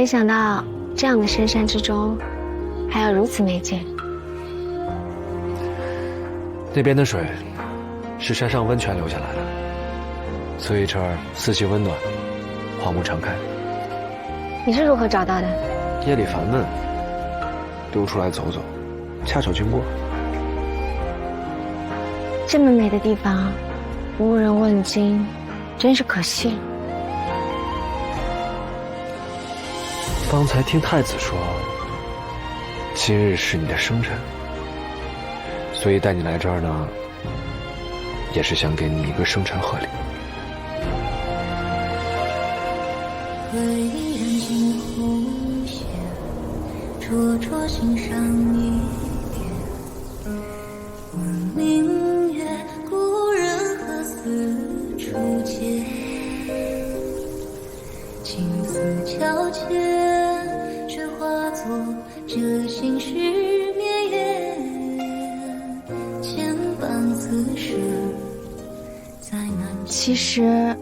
没想到这样的深山之中，还有如此美景。那边的水是山上温泉流下来的，所以这儿四季温暖，花木常开。你是如何找到的？夜里烦闷，溜出来走走，恰巧经过。这么美的地方，无人问津，真是可惜。方才听太子说，今日是你的生辰，所以带你来这儿呢，也是想给你一个生辰贺礼。回人尽红线，灼灼心上一点。问明月，故人何似初见？青丝皎洁，却化作这心事绵延。牵绊此事，再难。其实，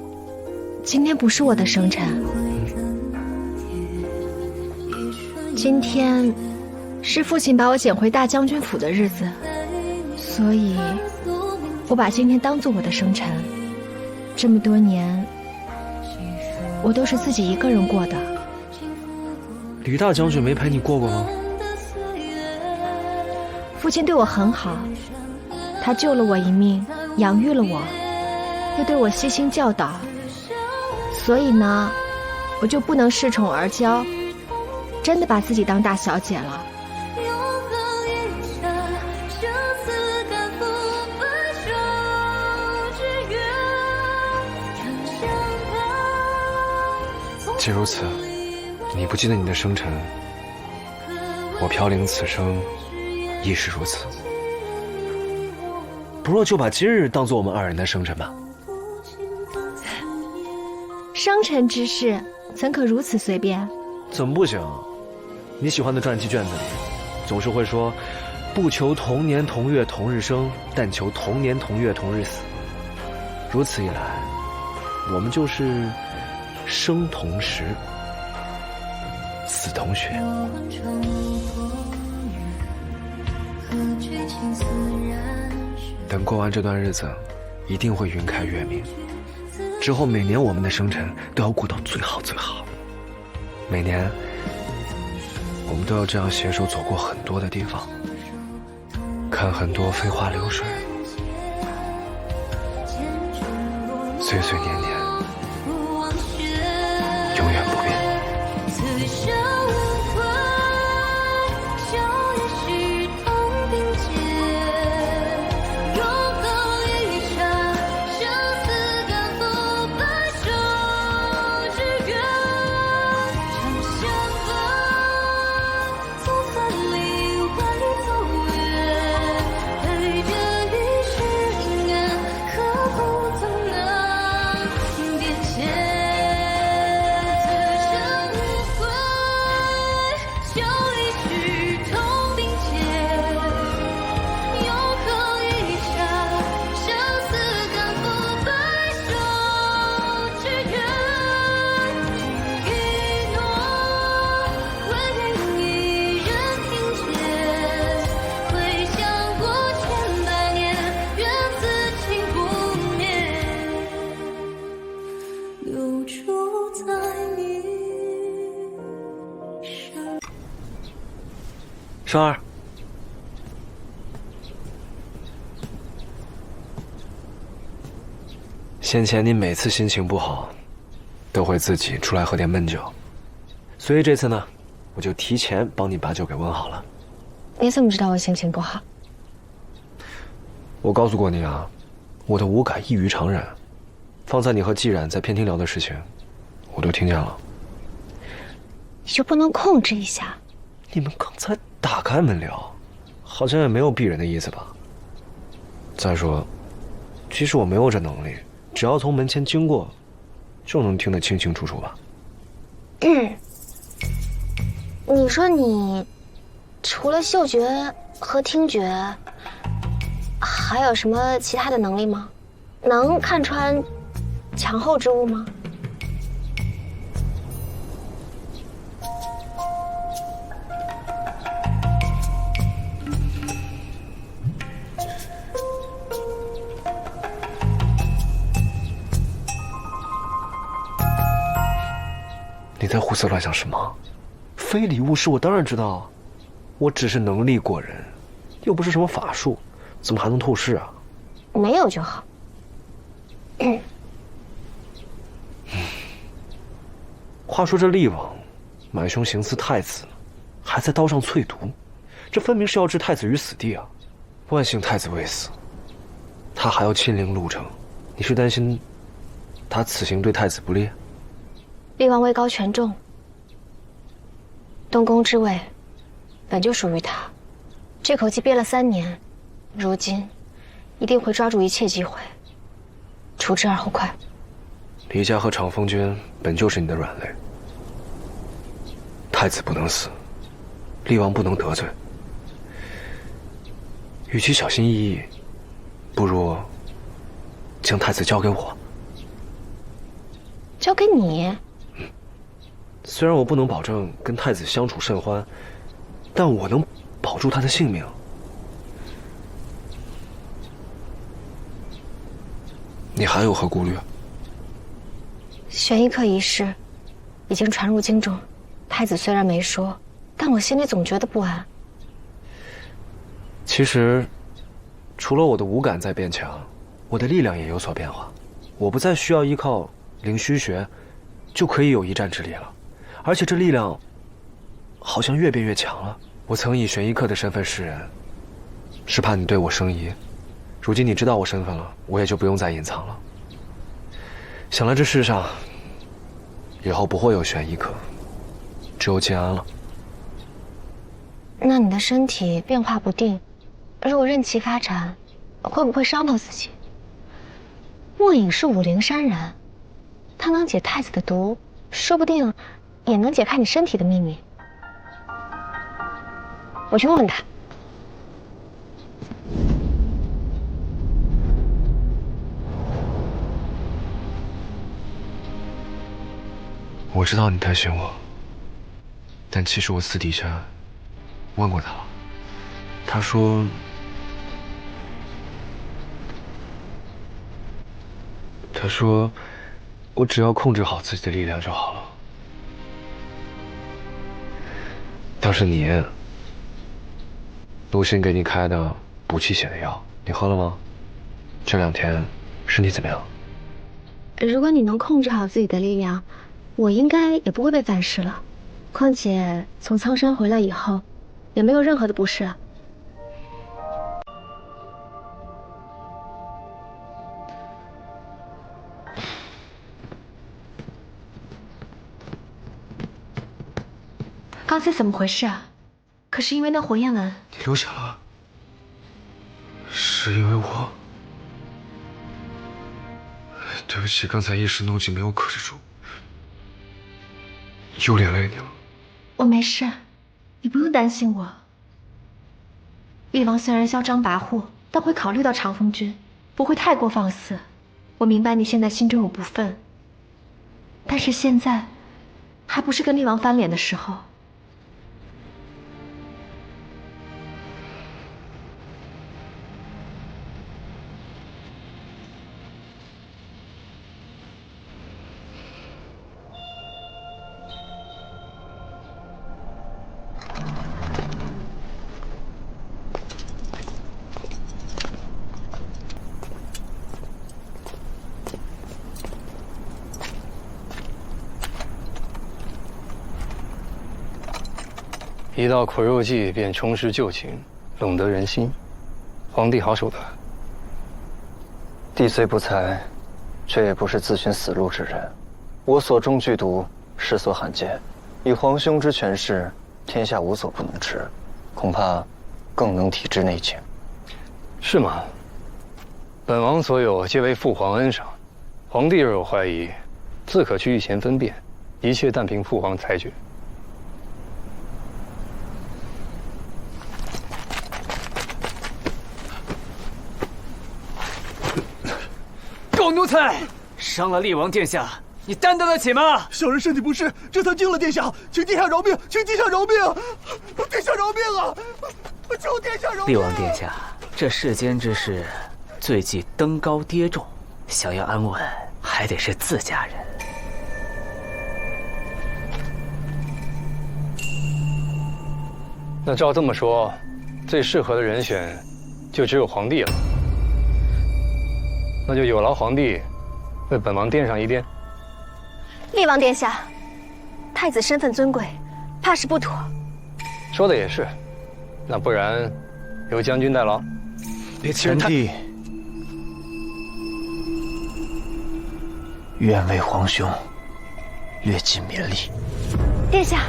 今天不是我的生辰。今天是父亲把我捡回大将军府的日子，所以我把今天当作我的生辰。这么多年，我都是自己一个人过的。吕大将军没陪你过过吗？父亲对我很好，他救了我一命，养育了我，又对我悉心教导，所以呢，我就不能恃宠而骄，真的把自己当大小姐了。既如此，你不记得你的生辰，我飘零此生亦是如此。不若就把今日当作我们二人的生辰吧。生辰之事，怎可如此随便？怎么不行？你喜欢的传记卷子里，总是会说，不求同年同月同日生，但求同年同月同日死。如此一来，我们就是生同时，死同穴。等过完这段日子，一定会云开月明。之后每年我们的生辰都要过到最好最好。每年我们都要这样携手走过很多的地方，看很多飞花流水，岁岁年年，永远不变。双儿，先前你每次心情不好，都会自己出来喝点闷酒，所以这次呢，我就提前帮你把酒给温好了。你怎么知道我心情不好？我告诉过你啊，我的五感异于常人。方才你和季冉在偏厅聊的事情，我都听见了。你就不能控制一下？你们刚才打开门聊，好像也没有避人的意思吧？再说，即使我没有这能力，只要从门前经过，就能听得清清楚楚吧？你说你除了嗅觉和听觉，还有什么其他的能力吗？能看穿墙后之物吗？在胡思乱想什么？非礼勿视，我当然知道，我只是能力过人，又不是什么法术，怎么还能透视啊？没有就好。话说这厉王，买凶行刺太子，还在刀上淬毒，这分明是要置太子于死地啊！万幸太子未死，他还要亲临潞城，你是担心他此行对太子不利？厉王位高权重，东宫之位本就属于他，这口气憋了3年，如今一定会抓住一切机会，除之而后快。离家和长风君本就是你的软肋，太子不能死，厉王不能得罪。与其小心翼翼，不如将太子交给我。交给你？虽然我不能保证跟太子相处甚欢，但我能保住他的性命。你还有何顾虑？玄一客一事已经传入京中，太子虽然没说，但我心里总觉得不安。其实，除了我的五感在变强，我的力量也有所变化。我不再需要依靠灵虚穴，就可以有一战之力了。而且这力量，好像越变越强了。我曾以玄一客的身份示人，是怕你对我生疑。如今你知道我身份了，我也就不用再隐藏了。想来这世上，以后不会有玄一客，只有建安了。那你的身体变化不定，如果任其发展，会不会伤到自己？莫影是武陵山人，他能解太子的毒，说不定也能解开你身体的秘密。我去问问他。我知道你担心我，但其实我私底下问过他了，他说我只要控制好自己的力量就好了。倒是你，陆欣给你开的补气血的药，你喝了吗？这2天身体怎么样？如果你能控制好自己的力量，我应该也不会被反噬了。况且从苍山回来以后，也没有任何的不适啊。刚才怎么回事啊？可是因为那火焰纹？你流血了，是因为我。对不起，刚才一时怒气没有克制住，又连累你了。我没事，你不用担心我。厉王虽然嚣张跋扈，但会考虑到长风君，不会太过放肆。我明白你现在心中有不忿，但是现在还不是跟厉王翻脸的时候。一道苦肉计便重施旧情，笼得人心。皇帝好手段。帝虽不才，却也不是自寻死路之人。我所中剧毒，世所罕见。以皇兄之权势，天下无所不能治，恐怕更能体制内情。是吗？本王所有皆为父皇恩赏，皇帝若有怀疑，自可去御前分辨，一切但凭父皇裁决。狗奴才，伤了厉王殿下，你担当得起吗？小人身体不适，这才惊了殿下，请殿下饶命，请殿下饶命，殿下饶命啊！求殿下饶命！厉王殿下，这世间之事，最忌登高跌重，想要安稳，还得是自家人。那照这么说，最适合的人选就只有皇帝了。那就有劳皇帝为本王垫上一垫。厉王殿下，太子身份尊贵，怕是不妥。说的也是，那不然由将军代劳。别欺人太。臣弟愿为皇兄略尽绵力。殿下，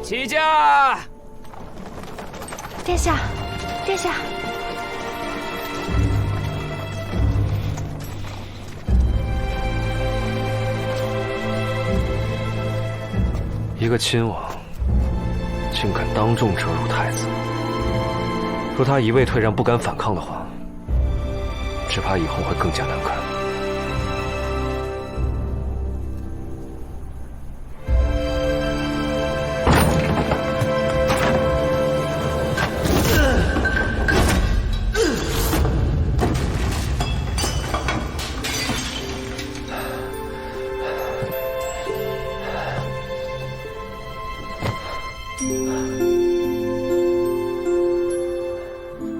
起驾！殿下，殿下，一个亲王竟敢当众折辱太子，若他一味退让不敢反抗的话，只怕以后会更加难堪。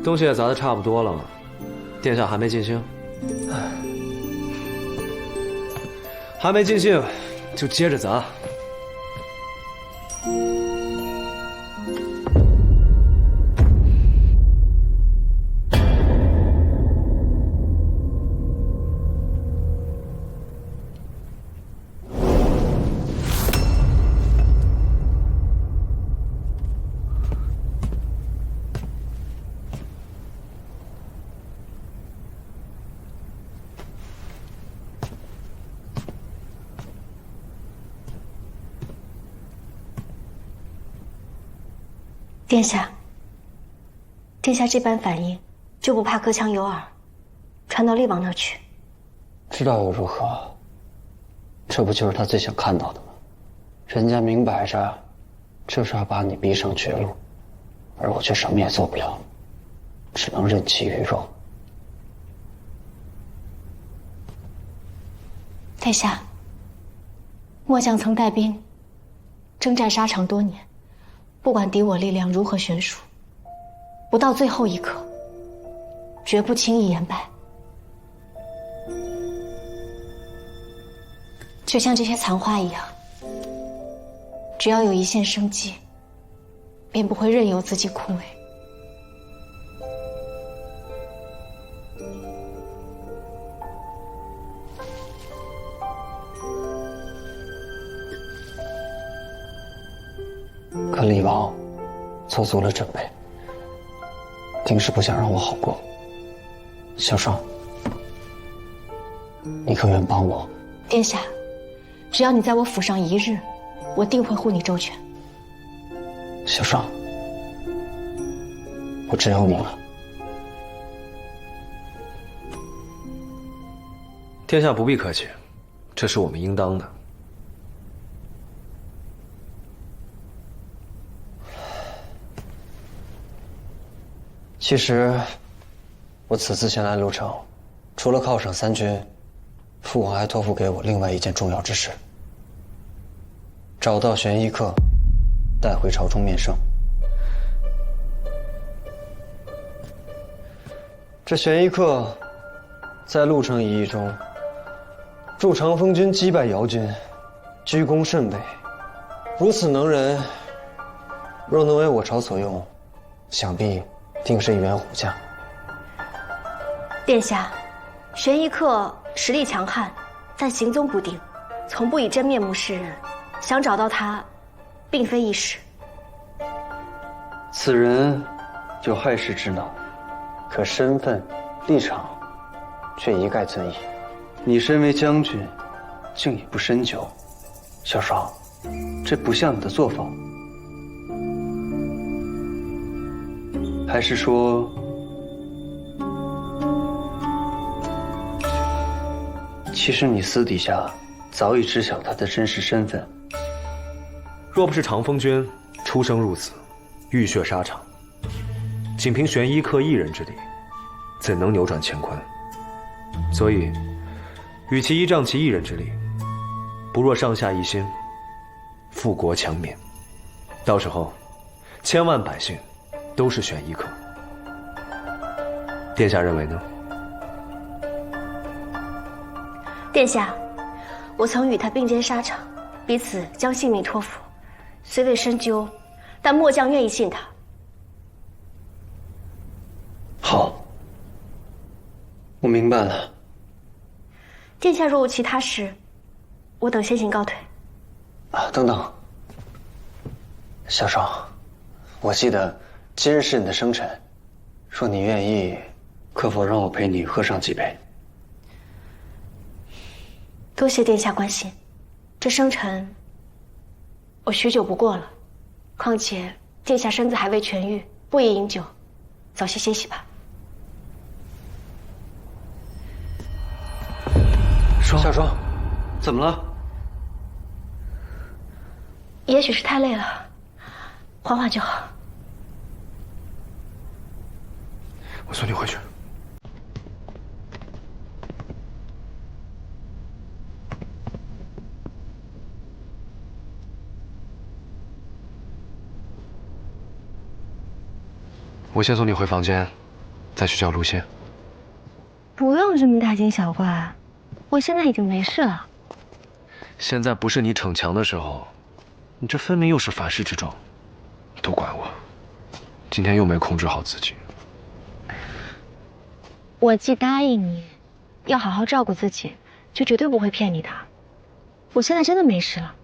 东西也砸得差不多了，殿下还没尽兴？还没尽兴，就接着砸。殿下，殿下这般反应，就不怕隔墙有耳，传到厉王那儿去？知道又如何？这不就是他最想看到的吗？人家明摆着就是要把你逼上绝路，而我却什么也做不了，只能任其鱼肉。殿下，末将曾带兵征战沙场多年，不管敌我力量如何悬殊，不到最后一刻，绝不轻易言败。就像这些残花一样，只要有一线生机，便不会任由自己枯萎。可厉王做足了准备，定是不想让我好过。小双，你可愿帮我？殿下，只要你在我府上一日，我定会护你周全。小双，我只有你了。殿下不必客气，这是我们应当的。其实，我此次前来潞城，除了犒赏三军，父王还托付给我另外一件重要之事：找到玄衣客，带回朝中面圣。这玄衣客，在潞城一役中，助长风军击败姚军，居功甚伟。如此能人，若能为我朝所用，想必定是一员虎将。殿下，玄一客实力强悍，但行踪不定，从不以真面目示人。想找到他，并非易事。此人有害世之脑，可身份、立场却一概尊夷。你身为将军，竟也不深究，小双，这不像你的作风。还是说，其实你私底下早已知晓他的真实身份？若不是长风君出生入死，浴血沙场，仅凭玄一客一人之力，怎能扭转乾坤？所以，与其依仗其一人之力，不若上下一心，富国强民。到时候，千万百姓都是玄一客。殿下认为呢？殿下，我曾与他并肩沙场，彼此将性命托付。虽未深究，但末将愿意信他。好，我明白了。殿下若无其他事，我等先行告退。啊，等等，小双，我记得今日是你的生辰，若你愿意，可否让我陪你喝上几杯？多谢殿下关心，这生辰我许久不过了，况且殿下身子还未痊愈，不宜饮酒，早些歇息吧。小双，怎么了？也许是太累了，缓缓就好。我送你回去。我先送你回房间，再去叫陆仙。不用这么大惊小怪，我现在已经没事了。现在不是你逞强的时候，你这分明又是反噬之状，都怪我，今天又没控制好自己。我既答应你要好好照顾自己，就绝对不会骗你的。我现在真的没事了。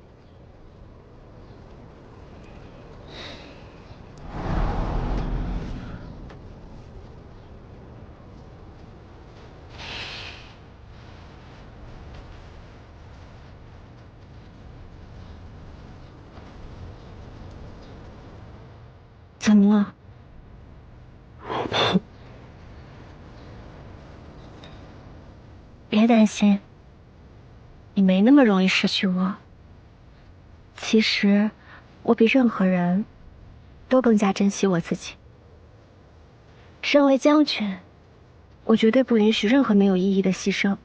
怎么了？别担心，你没那么容易失去我。其实，我比任何人都更加珍惜我自己。身为将军，我绝对不允许任何没有意义的牺牲。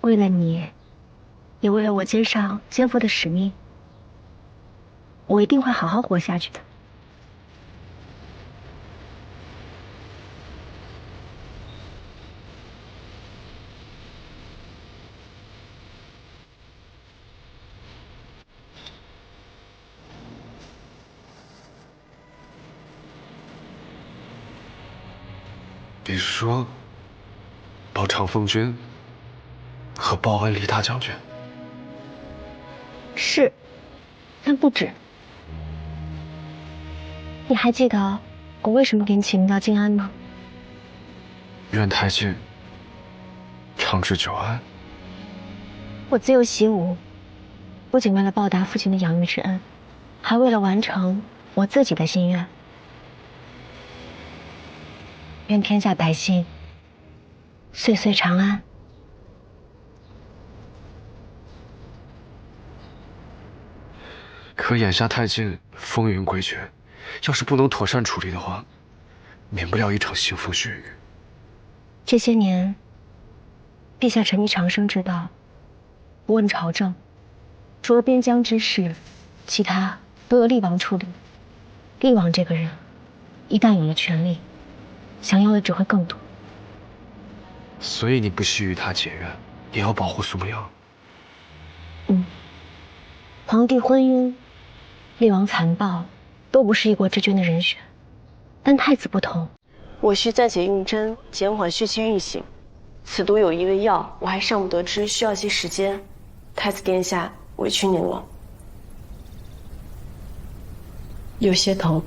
为了你，也为了我肩上肩负的使命，我一定会好好活下去的。你是说，报长风君和报恩李大将军？是，但不止。你还记得我为什么给你起名叫静安吗？愿太静长治久安。我自幼习武，不仅为了报答父亲的养育之恩，还为了完成我自己的心愿。愿天下百姓岁岁长安。可眼下太静风云诡谲，要是不能妥善处理的话，免不了一场腥风血雨。这些年，陛下沉迷长生之道，不问朝政，除了边疆之事，其他都由厉王处理。厉王这个人，一旦有了权力，想要的只会更多。所以你不惜与他结怨，也要保护苏明阳。皇帝昏庸，厉王残暴，都不是一国之君的人选。但太子不同，我需暂且用针减缓血气运行，此毒有一味药，我还尚不得知，需要些时间。太子殿下委屈您了。有些疼。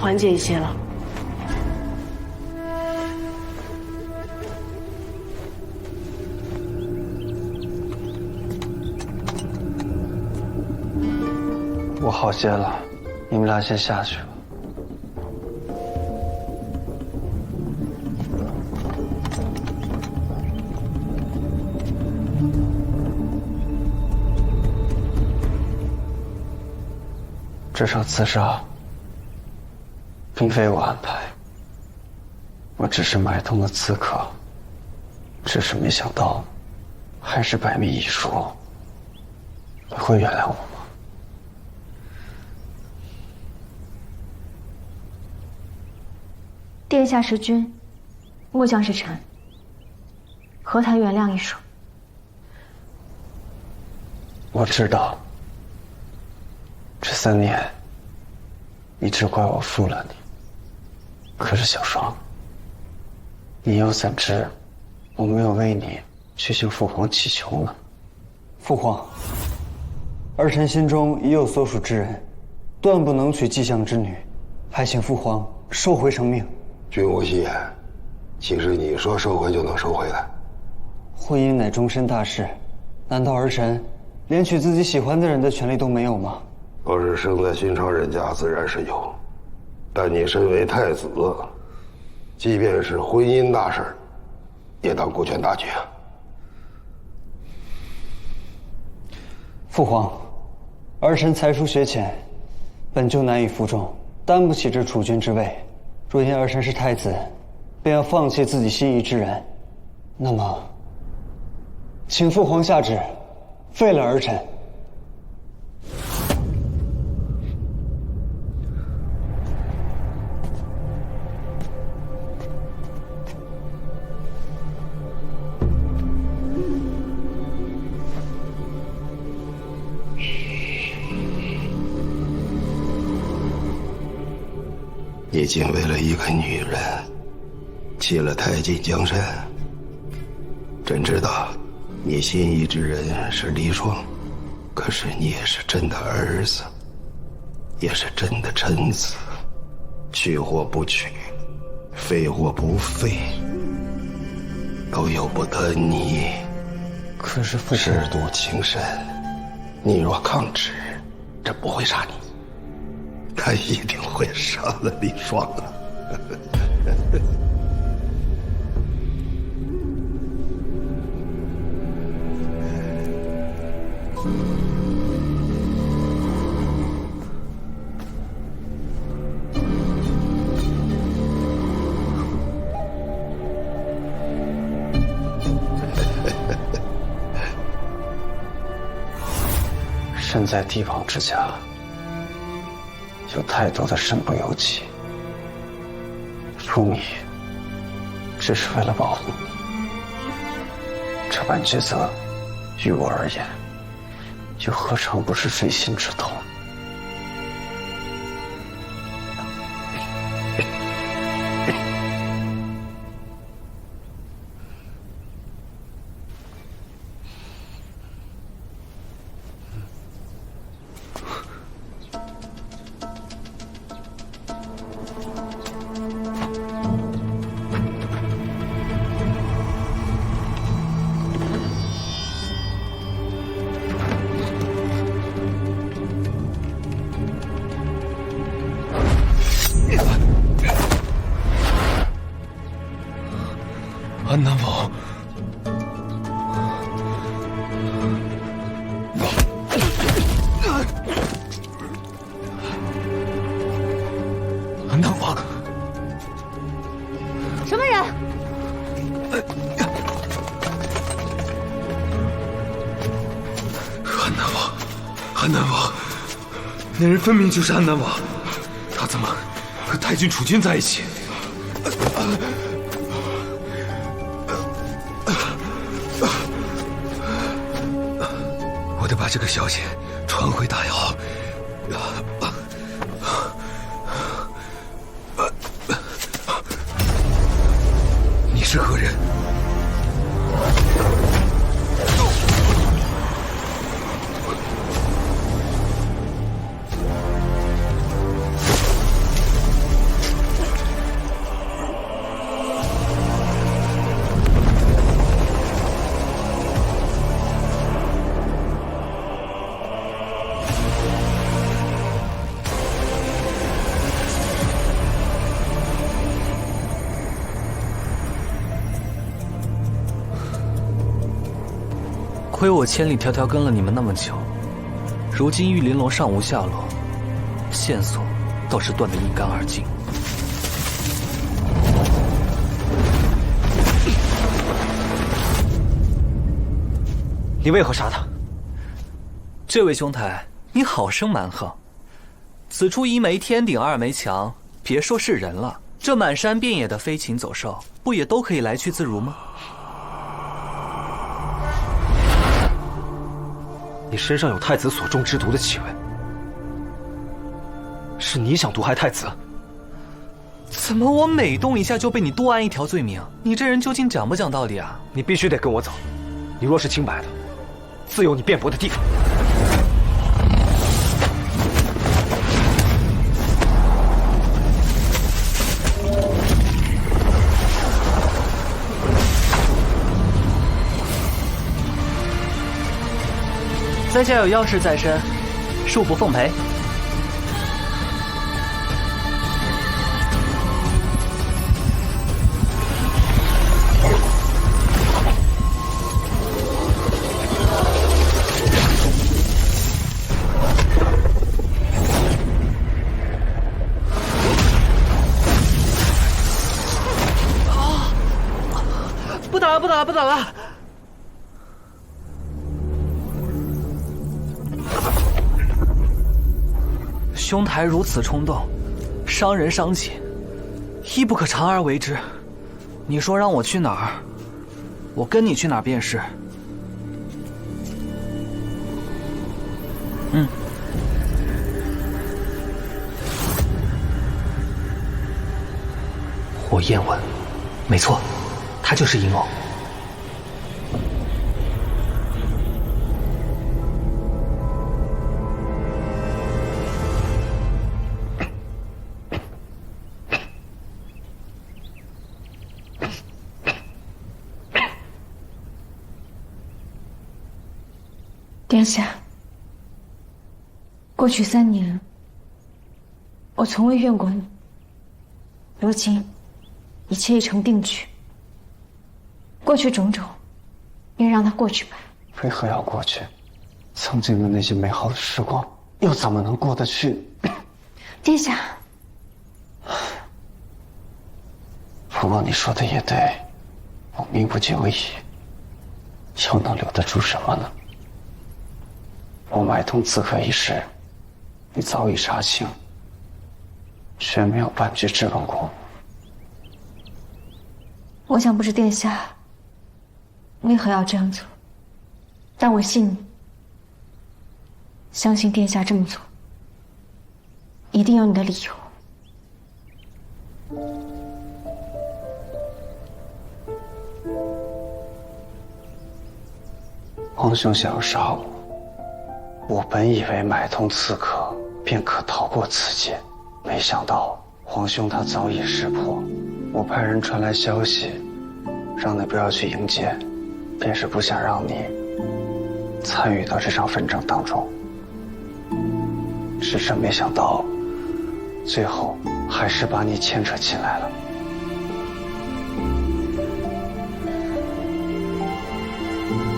缓解一些了。我好些了，你们俩先下去吧。这场刺杀并非我安排，我只是买通了刺客，只是没想到还是百密一疏。你会原谅我吗？殿下是君，末将是臣，何谈原谅一说？我知道，这3年你只怪我负了你。可是小双，你又怎知我没有为你去向父皇祈求呢？父皇，儿臣心中已有所属之人，断不能娶姬相之女，还请父皇收回成命。君无戏言，岂是你说收回就能收回来？婚姻乃终身大事，难道儿臣连娶自己喜欢的人的权利都没有吗？若是生在寻常人家，自然是有。但你身为太子，即便是婚姻大事，也当顾全大局啊。父皇，儿臣才疏学浅，本就难以服众，担不起这储君之位。若因儿臣是太子，便要放弃自己心仪之人，那么，请父皇下旨，废了儿臣。你竟为了一个女人，弃了太进江山。朕知道，你心仪之人是黎霜，可是你也是朕的儿子，也是朕的臣子。娶或不娶，废或不废，都由不得你。可是父皇，舐犊情深，你若抗旨，朕不会杀你。他一定会杀了黎霜的。身在帝王之家，有太多的身不由己。入迷，只是为了保护你。这般抉择，于我而言，又何尝不是锥心之痛？安南王，安南王，什么人？安南王，安南王。那人分明就是安南王，他怎么和太君储君在一起？我得把这个消息传回大姚。你是何人？亏我千里迢迢跟了你们那么久，如今玉玲珑尚无下落，线索倒是断得一干二净。你为何杀他？这位兄台，你好生蛮横。此处一枚天顶，二枚墙，别说是人了，这满山遍野的飞禽走兽，不也都可以来去自如吗？你身上有太子所中之毒的气味，是你想毒害太子？怎么我每动一下就被你多安一条罪名？你这人究竟讲不讲道理啊？你必须得跟我走，你若是清白的，自有你辩驳的地方。在下有要事在身，恕不奉陪。不打了，不打了，不打了！兄台如此冲动，伤人伤己，亦不可长而为之。你说让我去哪儿，我跟你去哪儿便是。火焰吻，没错，他就是阴谋。殿下，过去3年，我从未怨过你。如今，一切已成定局。过去种种，便让它过去吧。为何要过去？曾经的那些美好的时光，又怎么能过得去？殿下，不过你说的也对，我命不久矣，又能留得住什么呢？我买通刺客一事，你早已查清，却没有半句质问过我。我想不知殿下为何要这样做，但我信你，相信殿下这么做一定有你的理由。皇兄想要杀我，我本以为买通刺客便可逃过此劫，没想到皇兄他早已识破。我派人传来消息，让你不要去迎接，便是不想让你参与到这场纷争当中。只是没想到，最后还是把你牵扯进来了。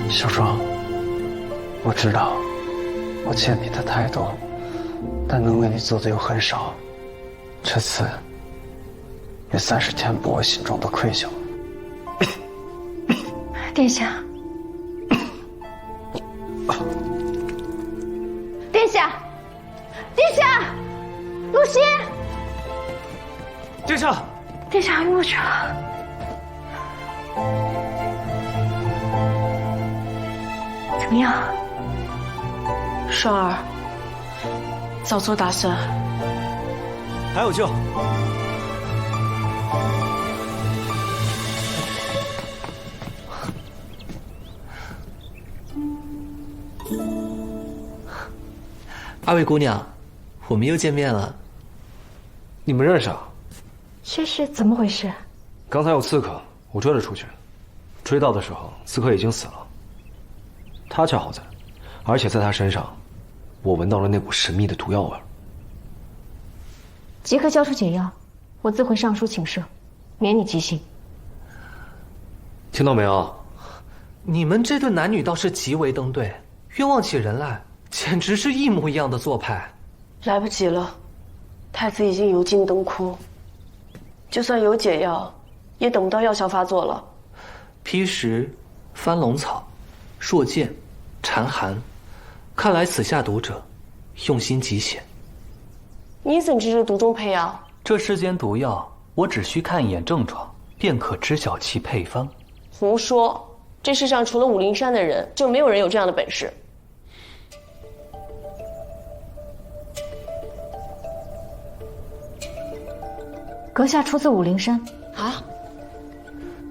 小庄，我知道我欠你的太多，但能为你做的又很少，这次也算是填补我心中的愧疚。殿下，殿下，殿下！陆心，殿下，殿下晕过去了。怎么样？双儿，早做打算。还有救。二位姑娘，我们又见面了。你们认识啊？这是怎么回事？刚才有刺客，我追了出去，追到的时候，刺客已经死了。他却好在，而且在他身上，我闻到了那股神秘的毒药味。即刻交出解药，我自回尚书请示，免你急行。听到没有？你们这对男女倒是极为登对，冤枉起人来，简直是一模一样的做派。来不及了，太子已经油尽灯枯，就算有解药，也等不到药效发作了。砒石、翻龙草、朔剑、蝉寒，看来此下毒者用心极险。你怎知这毒中配药？这世间毒药，我只需看一眼症状，便可知晓其配方。胡说！这世上除了武陵山的人，就没有人有这样的本事。阁下出自武陵山啊？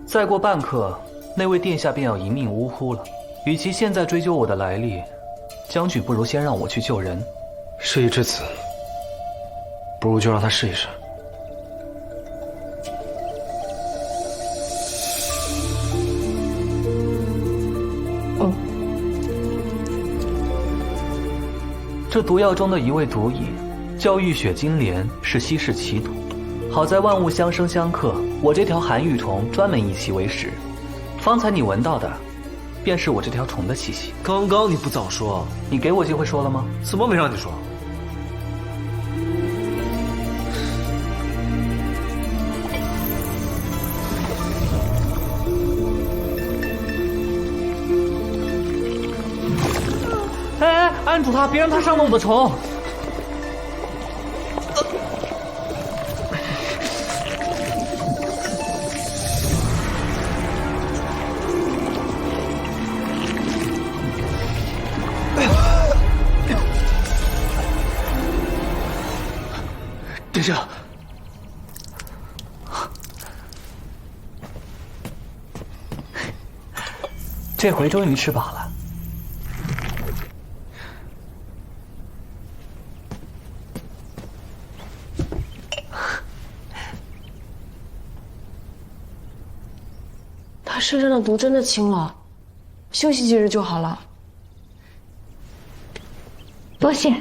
再过半刻，那位殿下便要一命呜呼了。与其现在追究我的来历，将军不如先让我去救人。事已至此，不如就让他试一试。这毒药中的一味毒饮，叫浴血金莲，是稀世奇毒。好在万物相生相克，我这条寒玉虫专门以其为食。方才你闻到的，便是我这条虫的气息。刚刚你不早说，你给我机会说了吗？怎么没让你说？哎，按住他，别让他伤了我的虫。殿下，这回终于吃饱了。他身上的毒真的轻了，休息几日就好了。多谢。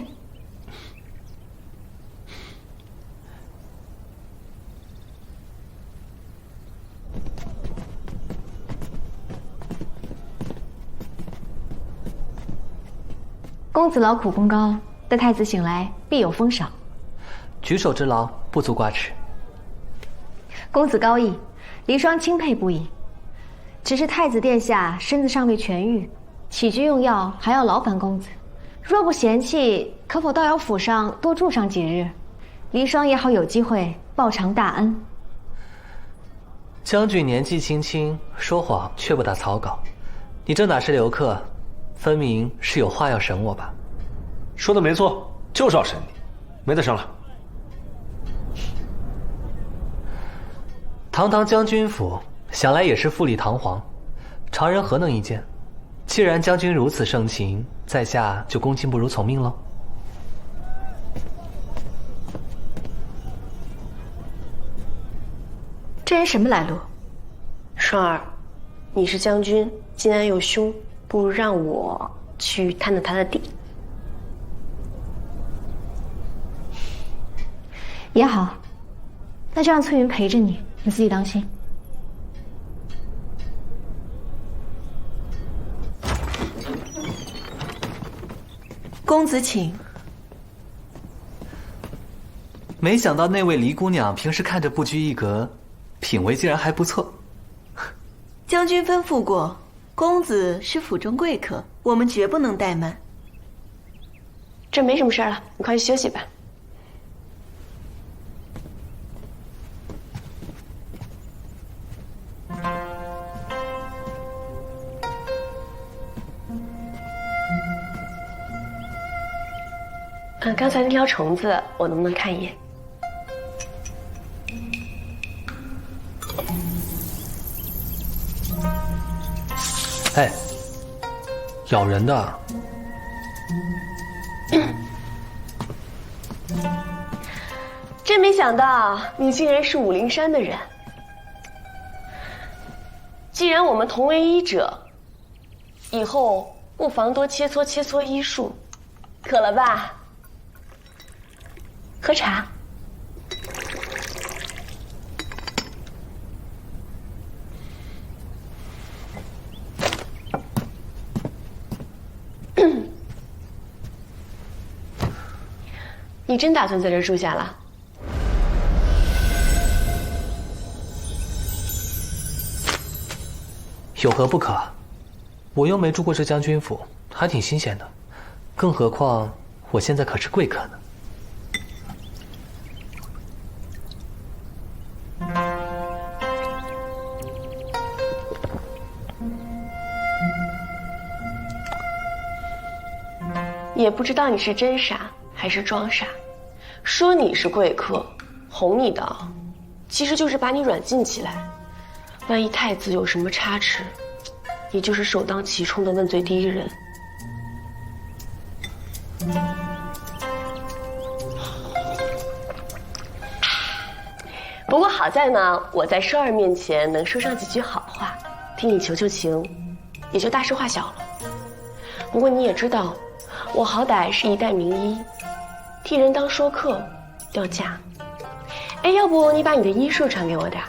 公子劳苦功高，待太子醒来必有封赏。举手之劳，不足挂齿。公子高义，离霜钦佩不已。只是太子殿下身子尚未痊愈，起居用药还要劳烦公子。若不嫌弃，可否到姚府上多住上几日？离霜也好有机会报偿大恩。将军年纪轻轻，说谎却不打草稿。你这哪是留客，分明是有话要审我吧？说的没错，就是要审你，没得审了。堂堂将军府，想来也是富丽堂皇，常人何能一见？既然将军如此盛情，在下就恭敬不如从命喽。这人什么来路？双儿，你是将军，既然有凶，不如让我去探探他的底。也好，那就让翠云陪着你，你自己当心。公子请。没想到那位黎姑娘平时看着不拘一格，品味竟然还不错。将军吩咐过，公子是府中贵客，我们绝不能怠慢。这没什么事了，你快去休息吧。刚才那条虫子，我能不能看一眼？哎，咬人的。真没想到你竟然是武陵山的人。既然我们同为医者，以后不妨多切磋医术。渴了吧？喝茶。你真打算在这儿住下了？有何不可？我又没住过这将军府，还挺新鲜的。更何况我现在可是贵客呢。也不知道你是真傻还是装傻。说你是贵客，哄你的，其实就是把你软禁起来。万一太子有什么差池，你就是首当其冲的问罪第一人。不过好在呢，我在双儿面前能说上几句好话，替你求求情，也就大事化小了。不过你也知道，我好歹是一代名医，替人当说客掉价。哎，要不你把你的医术传给我点，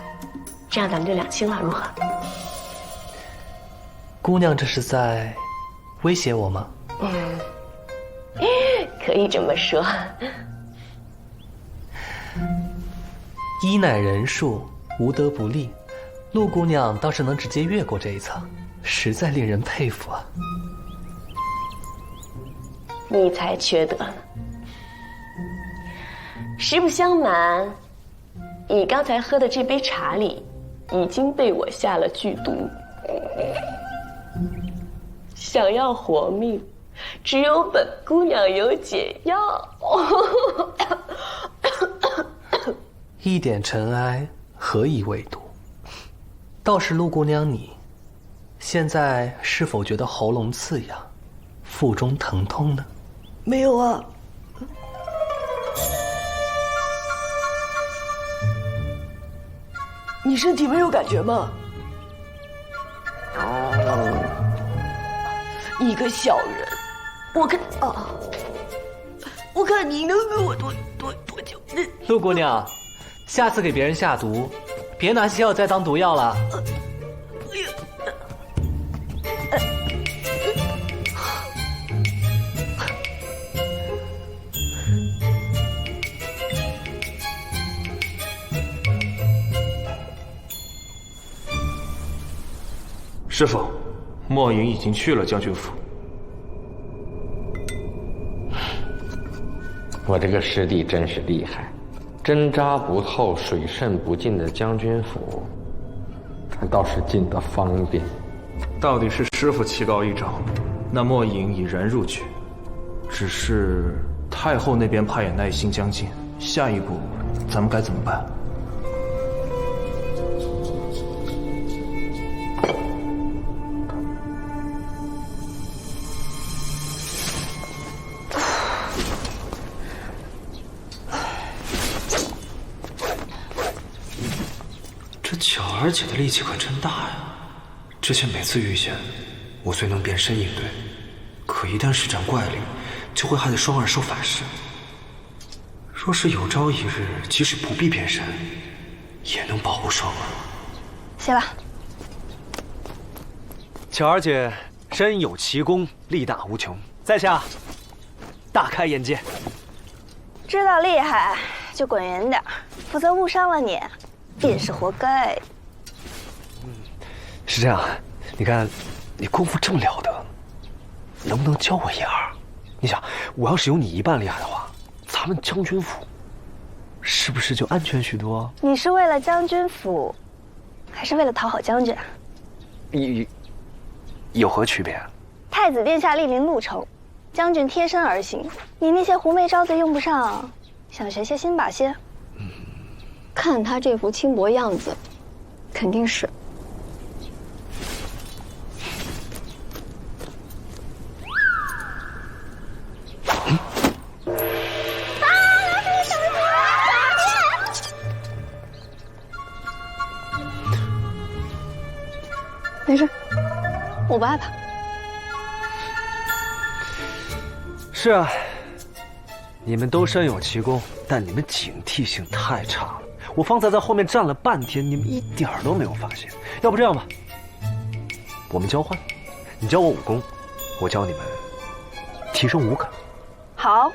这样咱们就两清了，如何？姑娘这是在威胁我吗？可以这么说。医乃人术，无德不立。陆姑娘倒是能直接越过这一层，实在令人佩服啊。你才缺德呢。实不相瞒，你刚才喝的这杯茶里已经被我下了剧毒。想要活命，只有本姑娘有解药。一点尘埃，何以为毒？倒是陆姑娘你，现在是否觉得喉咙刺痒，腹中疼痛呢？没有啊。你身体没有感觉吗？你个小人，我看你能给我多久？陆姑娘，下次给别人下毒，别拿西药再当毒药了。师傅，莫云已经去了将军府。我这个师弟真是厉害，针扎不透、水渗不进的将军府，他倒是进得方便。到底是师傅棋高一招，那莫影已然入局，只是太后那边怕也耐心将近，下一步咱们该怎么办？巧儿姐的力气可真大呀！之前每次遇险，我虽能变身应对，可一旦施展怪力，就会害得双儿受反噬。若是有朝一日，即使不必变身，也能保护双儿。谢了。巧儿姐身有奇功，力大无穷，在下大开眼界。知道厉害就滚远点，否则误伤了你。便是活该。是这样，你看，你功夫这么了得，能不能教我一二？你想，我要是有你一半厉害的话，咱们将军府是不是就安全许多？你是为了将军府，还是为了讨好将军？有何区别？太子殿下莅临潞城，将军贴身而行，你那些狐媚招子用不上，想学些新把戏？看他这副轻薄样子，肯定是。没事，我不害怕。是啊，你们都身有奇功，但你们警惕性太差了。我方才在后面站了半天，你们一点儿都没有发现。要不这样吧，我们交换，你教我武功，我教你们提升五感。好。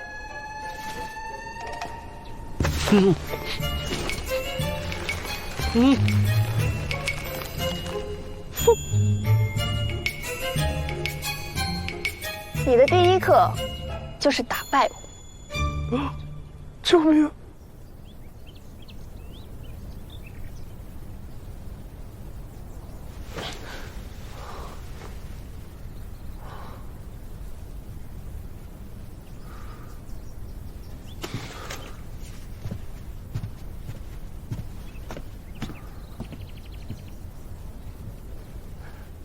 你的第一课就是打败我。救命！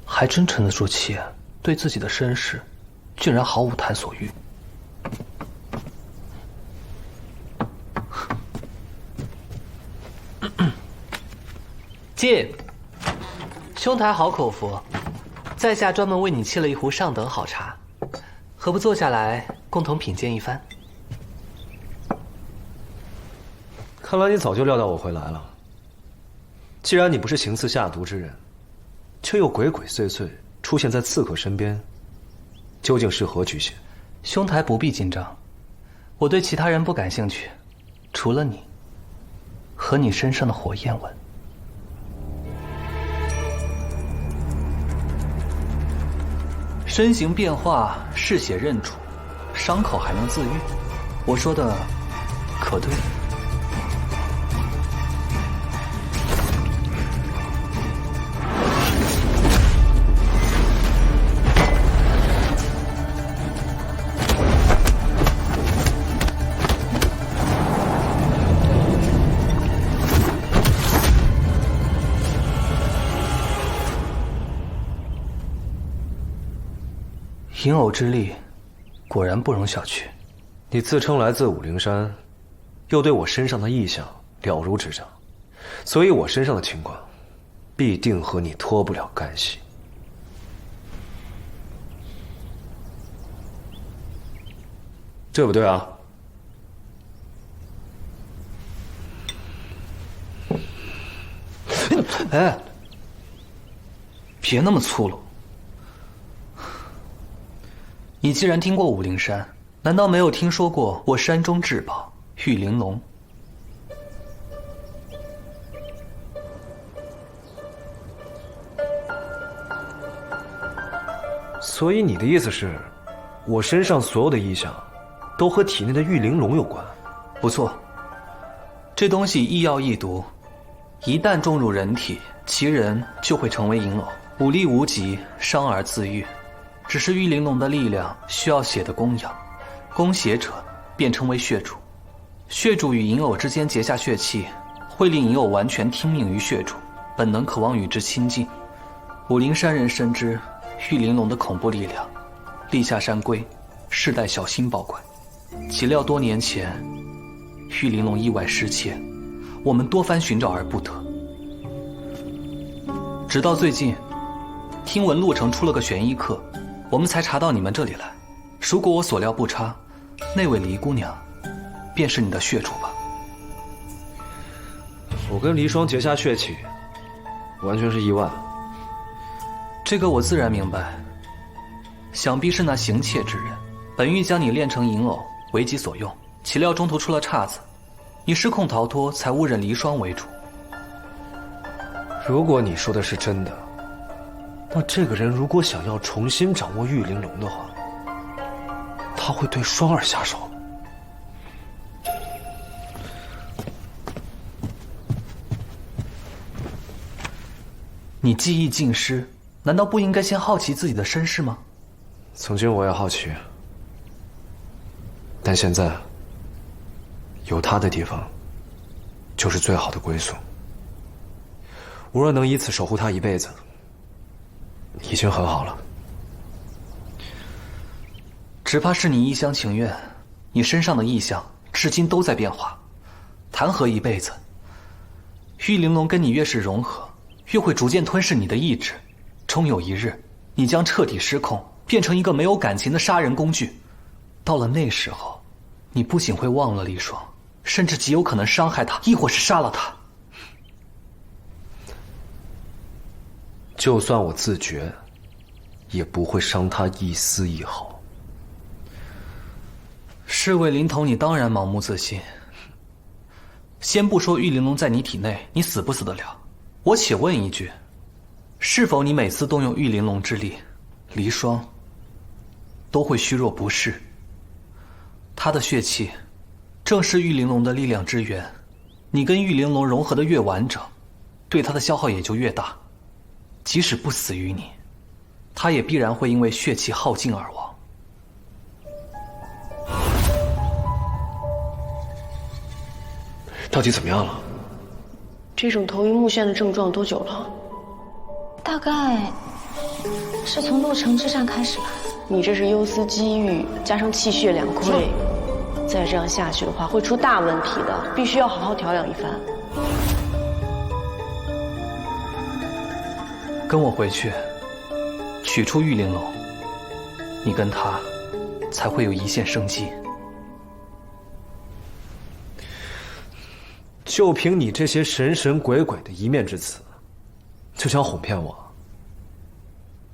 还真沉得住气，对自己的身世居然毫无探索欲。进，兄台好口福，在下专门为你沏了一壶上等好茶，何不坐下来共同品鉴一番？看来你早就料到我会来了。既然你不是行刺下毒之人，却又鬼鬼祟祟出现在刺客身边，究竟是何居心？兄台不必紧张，我对其他人不感兴趣，除了你和你身上的火焰纹。身形变化，嗜血认主，伤口还能自愈，我说的可对？银偶之力，果然不容小觑。你自称来自武陵山，又对我身上的异象了如指掌，所以我身上的情况，必定和你脱不了干系。对不对啊？哎，别那么粗鲁。你既然听过武陵山，难道没有听说过我山中至宝玉玲珑？所以你的意思是，我身上所有的异象，都和体内的玉玲珑有关？不错，这东西异药异毒，一旦种入人体，其人就会成为银偶，武力无极，伤而自愈。只是玉玲珑的力量需要血的供养，供血者便称为血主。血主与银偶之间结下血气，会令银偶完全听命于血主，本能渴望与之亲近。武陵山人深知玉玲珑的恐怖力量，立下山规，世代小心保管。岂料多年前，玉玲珑意外失窃，我们多番寻找而不得。直到最近，听闻洛城出了个悬疑客，我们才查到你们这里来。如果我所料不差，那位黎姑娘，便是你的血主吧？我跟黎霜结下血气，完全是意外。这个我自然明白，想必是那行窃之人，本欲将你炼成银偶，为己所用，岂料中途出了岔子，你失控逃脱，才误认黎霜为主。如果你说的是真的，那这个人如果想要重新掌握玉玲珑的话，他会对双儿下手。你技艺尽失，难道不应该先好奇自己的身世吗？曾经我也好奇，但现在有他的地方，就是最好的归宿。我若能以此守护他一辈子，已经很好了。只怕是你一厢情愿，你身上的意象至今都在变化，谈何一辈子？玉玲珑跟你越是融合，越会逐渐吞噬你的意志，终有一日，你将彻底失控，变成一个没有感情的杀人工具。到了那时候，你不仅会忘了离霜，甚至极有可能伤害他，亦或是杀了他。就算我自觉，也不会伤他一丝一毫。侍卫临头，你当然盲目自信。先不说玉玲珑在你体内，你死不死得了？我且问一句，是否你每次动用玉玲珑之力，离霜都会虚弱不适？他的血气正是玉玲珑的力量之源，你跟玉玲珑融合的越完整，对他的消耗也就越大。即使不死于你，他也必然会因为血气耗尽而亡。到底怎么样了？这种头晕目眩的症状多久了？大概是从陆程之战开始吧。你这是忧思积郁，加上气血两亏，再这样下去的话，会出大问题的，必须要好好调养一番。跟我回去，取出玉玲珑，你跟他才会有一线生机。就凭你这些神神鬼鬼的一面之词，就想哄骗我？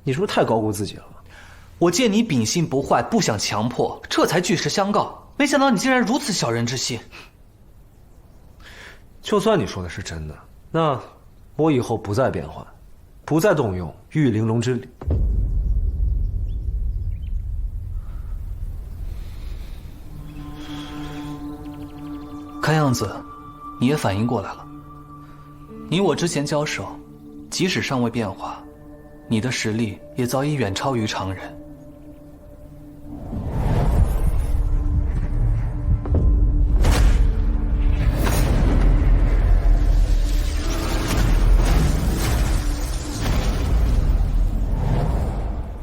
你是不是太高估自己了？我见你秉性不坏，不想强迫，这才据实相告。没想到你竟然如此小人之心。就算你说的是真的，那我以后不再变换，不再动用玉玲珑之力。看样子你也反应过来了。你我之前交手，即使尚未变化，你的实力也早已远超于常人。